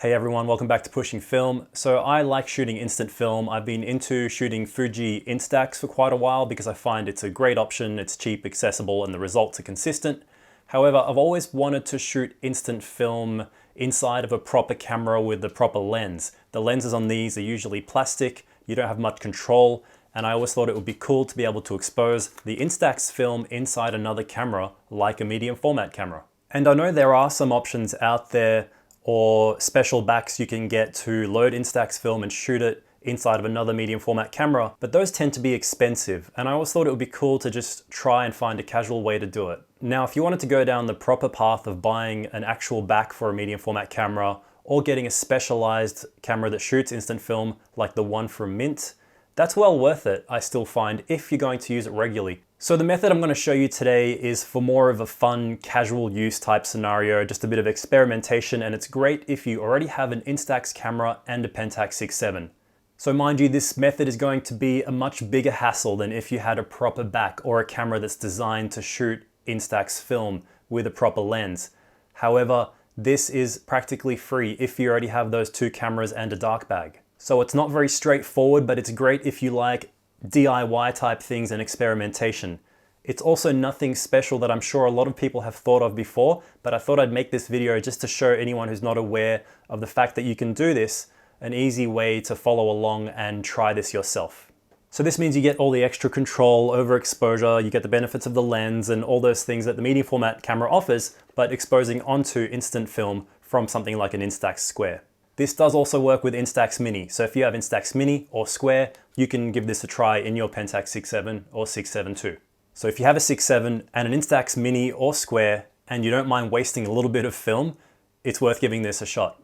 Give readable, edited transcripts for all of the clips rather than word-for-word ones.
Hey everyone, welcome back to Pushing Film. So I like shooting instant film. I've been into shooting Fuji Instax for quite a while because I find it's a great option, it's cheap, accessible, and the results are consistent. However, I've always wanted to shoot instant film inside of a proper camera with the proper lens. The lenses on these are usually plastic, you don't have much control, and I always thought it would be cool to be able to expose the Instax film inside another camera like a medium format camera. And I know there are some options out there or special backs you can get to load Instax film and shoot it inside of another medium format camera, but those tend to be expensive, and I always thought it would be cool to just try and find a casual way to do it. Now, if you wanted to go down the proper path of buying an actual back for a medium format camera or getting a specialized camera that shoots instant film like the one from Mint, that's well worth it, I still find, if you're going to use it regularly. So the method I'm going to show you today is for more of a fun, casual use type scenario, just a bit of experimentation, and it's great if you already have an Instax camera and a Pentax 6.7. So mind you, this method is going to be a much bigger hassle than if you had a proper back or a camera that's designed to shoot Instax film with a proper lens. However, this is practically free if you already have those two cameras and a dark bag. So it's not very straightforward, but it's great if you like DIY type things and experimentation. It's also nothing special that I'm sure a lot of people have thought of before, but I thought I'd make this video just to show anyone who's not aware of the fact that you can do this, an easy way to follow along and try this yourself. So this means you get all the extra control over exposure, you get the benefits of the lens and all those things that the medium format camera offers, but exposing onto instant film from something like an Instax Square. This does also work with Instax Mini, so if you have Instax Mini or Square, you can give this a try in your Pentax 6.7 or 6.7 too. So if you have a 6.7 and an Instax Mini or Square, and you don't mind wasting a little bit of film, it's worth giving this a shot.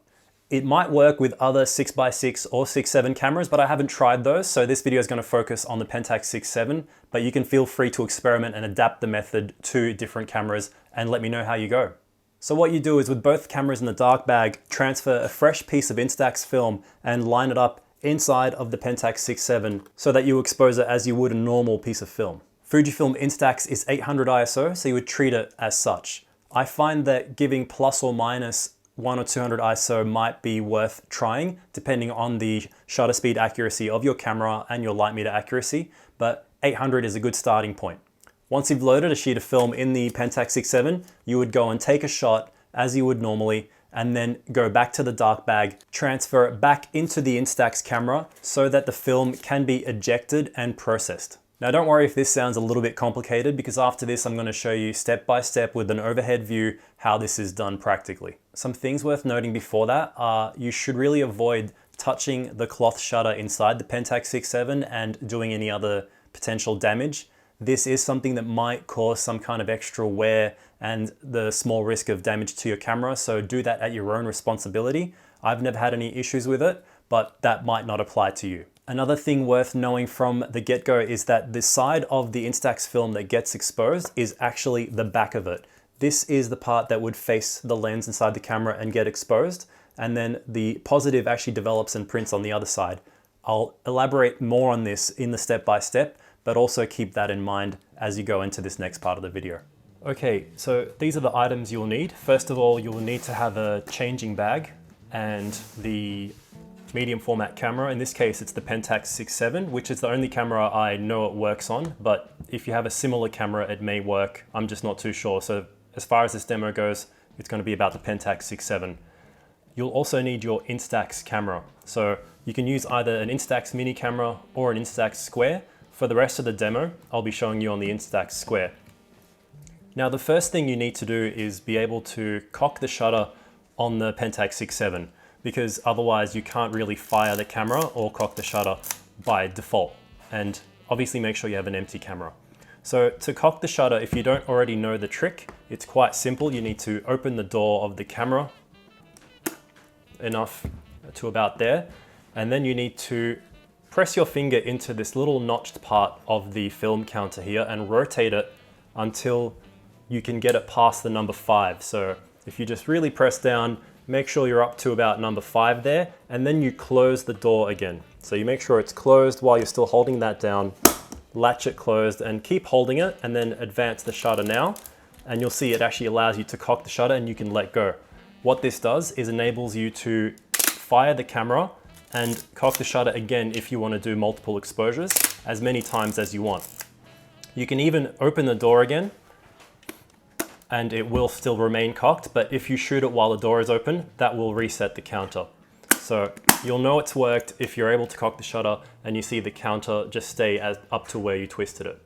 It might work with other 6x6 or 6.7 cameras, but I haven't tried those, so this video is going to focus on the Pentax 6.7, but you can feel free to experiment and adapt the method to different cameras and let me know how you go. So what you do is with both cameras in the dark bag, transfer a fresh piece of Instax film and line it up inside of the Pentax 6.7 so that you expose it as you would a normal piece of film. Fujifilm Instax is 800 ISO, so you would treat it as such. I find that giving plus or minus 100 or 200 ISO might be worth trying, depending on the shutter speed accuracy of your camera and your light meter accuracy, but 800 is a good starting point. Once you've loaded a sheet of film in the Pentax 6.7, you would go and take a shot as you would normally, and then go back to the dark bag, transfer it back into the Instax camera so that the film can be ejected and processed. Now don't worry if this sounds a little bit complicated, because after this I'm going to show you step by step with an overhead view how this is done practically. Some things worth noting before that are you should really avoid touching the cloth shutter inside the Pentax 6.7 and doing any other potential damage. This is something that might cause some kind of extra wear and the small risk of damage to your camera, so do that at your own responsibility. I've never had any issues with it, but that might not apply to you. Another thing worth knowing from the get-go is that the side of the Instax film that gets exposed is actually the back of it. This is the part that would face the lens inside the camera and get exposed, and then the positive actually develops and prints on the other side. I'll elaborate more on this in the step-by-step, but also keep that in mind as you go into this next part of the video. Okay, so these are the items you'll need. First of all, you will need to have a changing bag and the medium format camera. In this case, it's the Pentax 6.7, which is the only camera I know it works on, but if you have a similar camera, it may work. I'm just not too sure. So as far as this demo goes, it's going to be about the Pentax 6.7. You'll also need your Instax camera. So you can use either an Instax Mini camera or an Instax Square. For the rest of the demo, I'll be showing you on the Instax Square. Now, the first thing you need to do is be able to cock the shutter on the Pentax 6.7, because otherwise you can't really fire the camera or cock the shutter by default. And obviously make sure you have an empty camera. So to cock the shutter, if you don't already know the trick, it's quite simple. You need to open the door of the camera enough to about there, and then you need to press your finger into this little notched part of the film counter here and rotate it until you can get it past the number 5. So if you just really press down, make sure you're up to about number 5 there, and then you close the door again. So you make sure it's closed while you're still holding that down, latch it closed and keep holding it, and then advance the shutter now, and you'll see it actually allows you to cock the shutter and you can let go. What this does is enables you to fire the camera and cock the shutter again if you want to do multiple exposures, as many times as you want. You can even open the door again and it will still remain cocked, but if you shoot it while the door is open, that will reset the counter. So you'll know it's worked if you're able to cock the shutter and you see the counter just stay up to where you twisted it.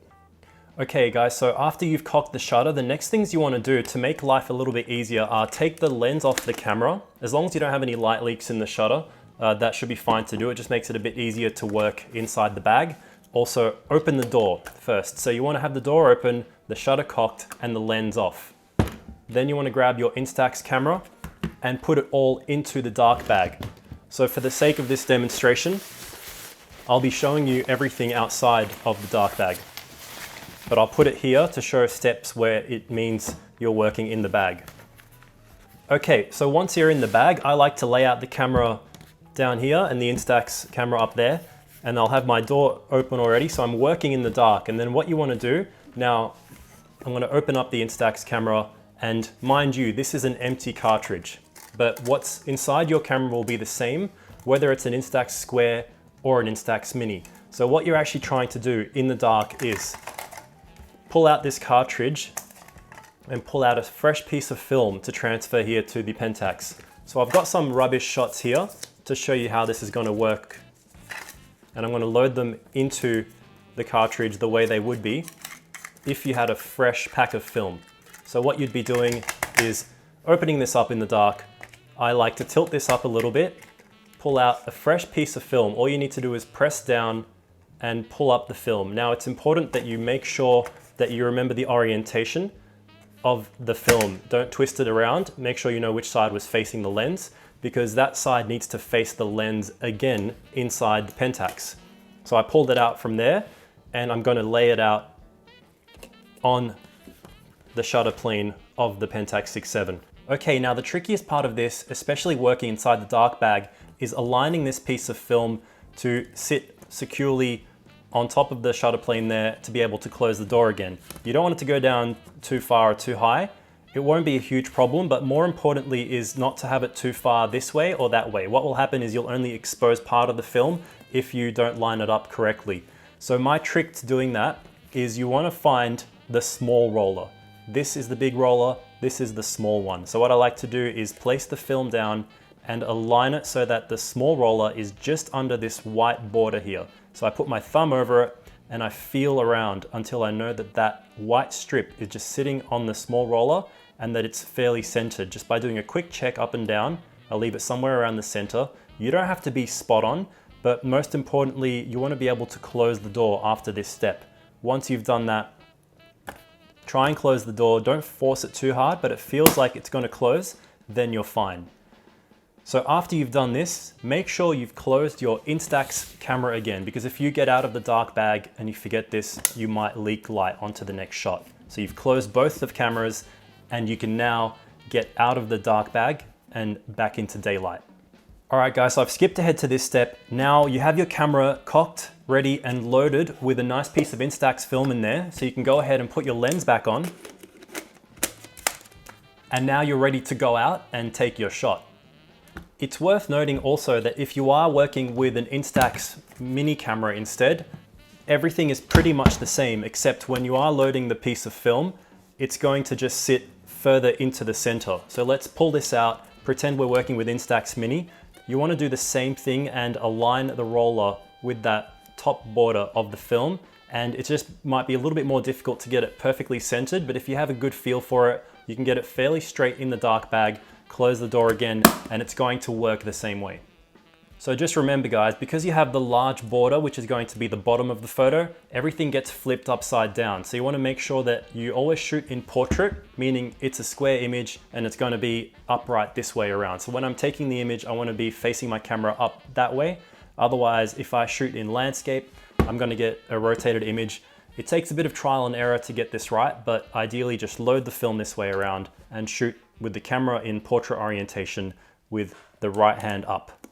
Okay guys, so after you've cocked the shutter, the next things you want to do to make life a little bit easier are take the lens off the camera. As long as you don't have any light leaks in the shutter, that should be fine to do. It just makes it a bit easier to work inside the bag. Also, open the door first. So you want to have the door open, the shutter cocked, and the lens off. Then you want to grab your Instax camera and put it all into the dark bag. So for the sake of this demonstration, I'll be showing you everything outside of the dark bag. But I'll put it here to show steps where it means you're working in the bag. Okay, so once you're in the bag, I like to lay out the camera down here and the Instax camera up there, and I'll have my door open already, so I'm working in the dark. And then what you want to do, now I'm going to open up the Instax camera, and mind you, this is an empty cartridge, but what's inside your camera will be the same, whether it's an Instax Square or an Instax Mini. So what you're actually trying to do in the dark is pull out this cartridge and pull out a fresh piece of film to transfer here to the Pentax. So I've got some rubbish shots here to show you how this is going to work. And I'm going to load them into the cartridge the way they would be if you had a fresh pack of film. So what you'd be doing is opening this up in the dark. I like to tilt this up a little bit, pull out a fresh piece of film. All you need to do is press down and pull up the film. Now it's important that you make sure that you remember the orientation of the film. Don't twist it around. Make sure you know which side was facing the lens, because that side needs to face the lens again inside the Pentax. So I pulled it out from there and I'm going to lay it out on the shutter plane of the Pentax 6.7. Okay, now the trickiest part of this, especially working inside the dark bag, is aligning this piece of film to sit securely on top of the shutter plane there to be able to close the door again. You don't want it to go down too far or too high. It won't be a huge problem, but more importantly is not to have it too far this way or that way. What will happen is you'll only expose part of the film if you don't line it up correctly. So my trick to doing that is you want to find the small roller. This is the big roller, this is the small one. So what I like to do is place the film down and align it so that the small roller is just under this white border here. So I put my thumb over it and I feel around until I know that that white strip is just sitting on the small roller and that it's fairly centered. Just by doing a quick check up and down, I'll leave it somewhere around the center. You don't have to be spot on, but most importantly, you want to be able to close the door after this step. Once you've done that, try and close the door. Don't force it too hard, but it feels like it's going to close, then you're fine. So after you've done this, make sure you've closed your Instax camera again, because if you get out of the dark bag and you forget this, you might leak light onto the next shot. So you've closed both of cameras and you can now get out of the dark bag and back into daylight. All right guys, so I've skipped ahead to this step. Now you have your camera cocked, ready and loaded with a nice piece of Instax film in there. So you can go ahead and put your lens back on. And now you're ready to go out and take your shot. It's worth noting also that if you are working with an Instax Mini camera instead, everything is pretty much the same, except when you are loading the piece of film, it's going to just sit further into the center. So let's pull this out, pretend we're working with Instax Mini. You want to do the same thing and align the roller with that top border of the film. And it just might be a little bit more difficult to get it perfectly centered, but if you have a good feel for it, you can get it fairly straight in the dark bag, close the door again, and it's going to work the same way. So just remember guys, because you have the large border, which is going to be the bottom of the photo, everything gets flipped upside down. So you want to make sure that you always shoot in portrait, meaning it's a square image and it's going to be upright this way around. So when I'm taking the image, I want to be facing my camera up that way. Otherwise, if I shoot in landscape, I'm going to get a rotated image. It takes a bit of trial and error to get this right, but ideally just load the film this way around and shoot with the camera in portrait orientation with the right hand up.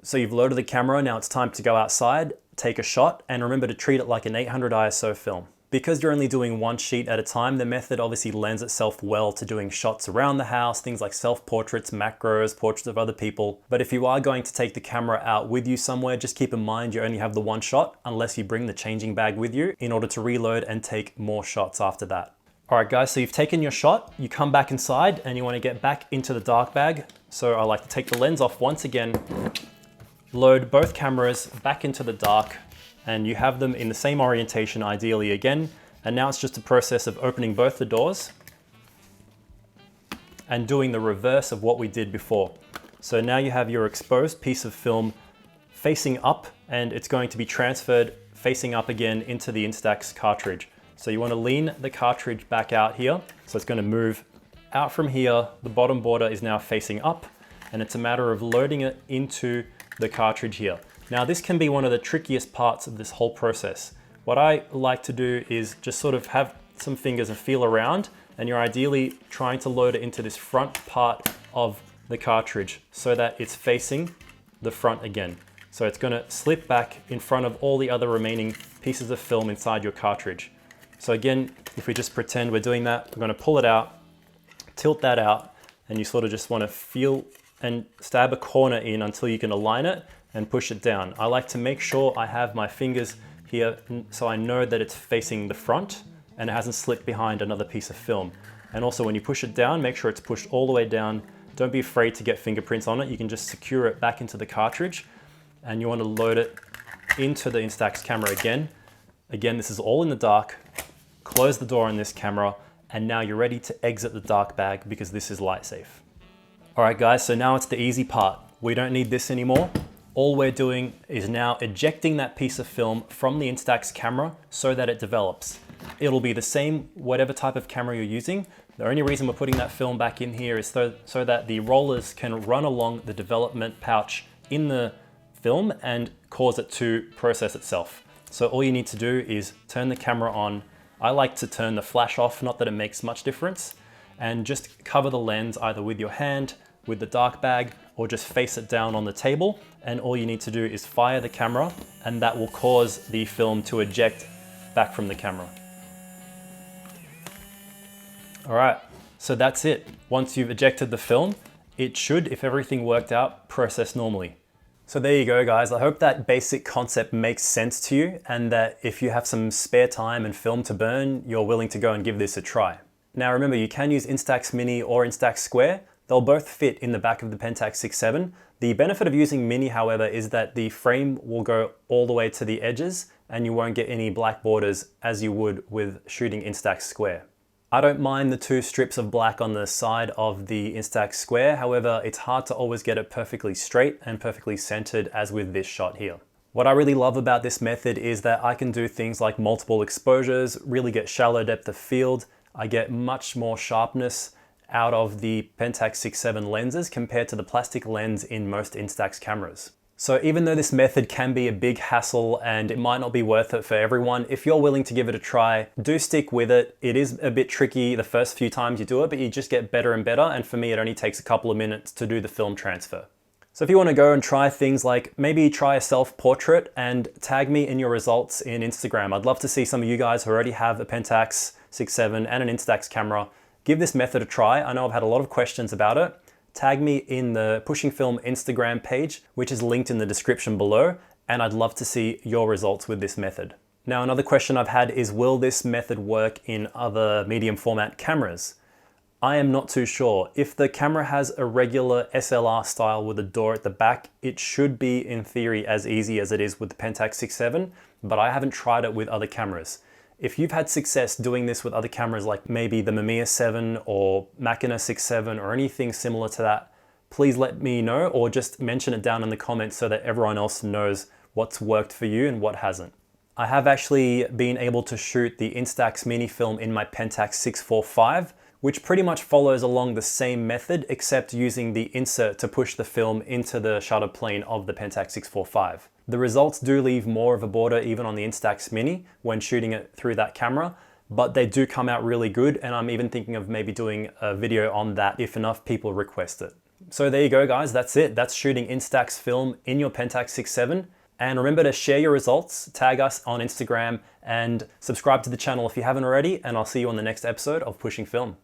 So you've loaded the camera, now it's time to go outside, take a shot, and remember to treat it like an 800 ISO film. Because you're only doing one sheet at a time, the method obviously lends itself well to doing shots around the house, things like self-portraits, macros, portraits of other people. But if you are going to take the camera out with you somewhere, just keep in mind you only have the one shot unless you bring the changing bag with you in order to reload and take more shots after that. All right guys, so you've taken your shot, you come back inside and you want to get back into the dark bag. So I like to take the lens off once again, load both cameras back into the dark, and you have them in the same orientation ideally again. And now it's just a process of opening both the doors and doing the reverse of what we did before. So now you have your exposed piece of film facing up, and it's going to be transferred facing up again into the Instax cartridge. So you want to lean the cartridge back out here. So it's going to move out from here. The bottom border is now facing up, and it's a matter of loading it into the cartridge here. Now this can be one of the trickiest parts of this whole process. What I like to do is just sort of have some fingers and feel around, and you're ideally trying to load it into this front part of the cartridge so that it's facing the front again. So it's gonna slip back in front of all the other remaining pieces of film inside your cartridge. So again, if we just pretend we're doing that, we're gonna pull it out, tilt that out, and you sort of just wanna feel and stab a corner in until you can align it and push it down. I like to make sure I have my fingers here so I know that it's facing the front and it hasn't slipped behind another piece of film. And also when you push it down, make sure it's pushed all the way down. Don't be afraid to get fingerprints on it. You can just secure it back into the cartridge, and you want to load it into the Instax camera again. Again, this is all in the dark. Close the door on this camera, and now you're ready to exit the dark bag because this is light safe. All right guys, so now it's the easy part. We don't need this anymore. All we're doing is now ejecting that piece of film from the Instax camera so that it develops. It'll be the same whatever type of camera you're using. The only reason we're putting that film back in here is so that the rollers can run along the development pouch in the film and cause it to process itself. So all you need to do is turn the camera on. I like to turn the flash off, not that it makes much difference, and just cover the lens either with your hand, with the dark bag, or just face it down on the table. And all you need to do is fire the camera, and that will cause the film to eject back from the camera. All right, so that's it. Once you've ejected the film, it should, if everything worked out, process normally. So there you go guys, I hope that basic concept makes sense to you, and that if you have some spare time and film to burn, you're willing to go and give this a try. Now remember, you can use Instax Mini or Instax Square. They'll both fit in the back of the Pentax 6.7. The benefit of using Mini, however, is that the frame will go all the way to the edges and you won't get any black borders as you would with shooting Instax Square. I don't mind the two strips of black on the side of the Instax Square, however, it's hard to always get it perfectly straight and perfectly centered as with this shot here. What I really love about this method is that I can do things like multiple exposures, really get shallow depth of field. I get much more sharpness out of the Pentax 6.7 lenses compared to the plastic lens in most Instax cameras. So even though this method can be a big hassle and it might not be worth it for everyone, if you're willing to give it a try, do stick with it. It is a bit tricky the first few times you do it, but you just get better and better. And for me, it only takes a couple of minutes to do the film transfer. So if you want to go and try things like maybe try a self-portrait and tag me in your results in Instagram. I'd love to see some of you guys who already have a Pentax 6.7 and an Instax camera. Give this method a try. I know I've had a lot of questions about it. Tag me in the Pushing Film Instagram page, which is linked in the description below, and I'd love to see your results with this method. Now, another question I've had is, will this method work in other medium format cameras? I am not too sure. If the camera has a regular SLR style with a door at the back, it should be in theory as easy as it is with the Pentax 6.7, but I haven't tried it with other cameras. If you've had success doing this with other cameras like maybe the Mamiya 7 or Makina 6.7 or anything similar to that, please let me know or just mention it down in the comments so that everyone else knows what's worked for you and what hasn't. I have actually been able to shoot the Instax Mini film in my Pentax 645, which pretty much follows along the same method except using the insert to push the film into the shutter plane of the Pentax 645. The results do leave more of a border even on the Instax Mini when shooting it through that camera, but they do come out really good, and I'm even thinking of maybe doing a video on that if enough people request it. So there you go guys, that's it. That's shooting Instax film in your Pentax 6.7. And remember to share your results, tag us on Instagram, and subscribe to the channel if you haven't already, and I'll see you on the next episode of Pushing Film.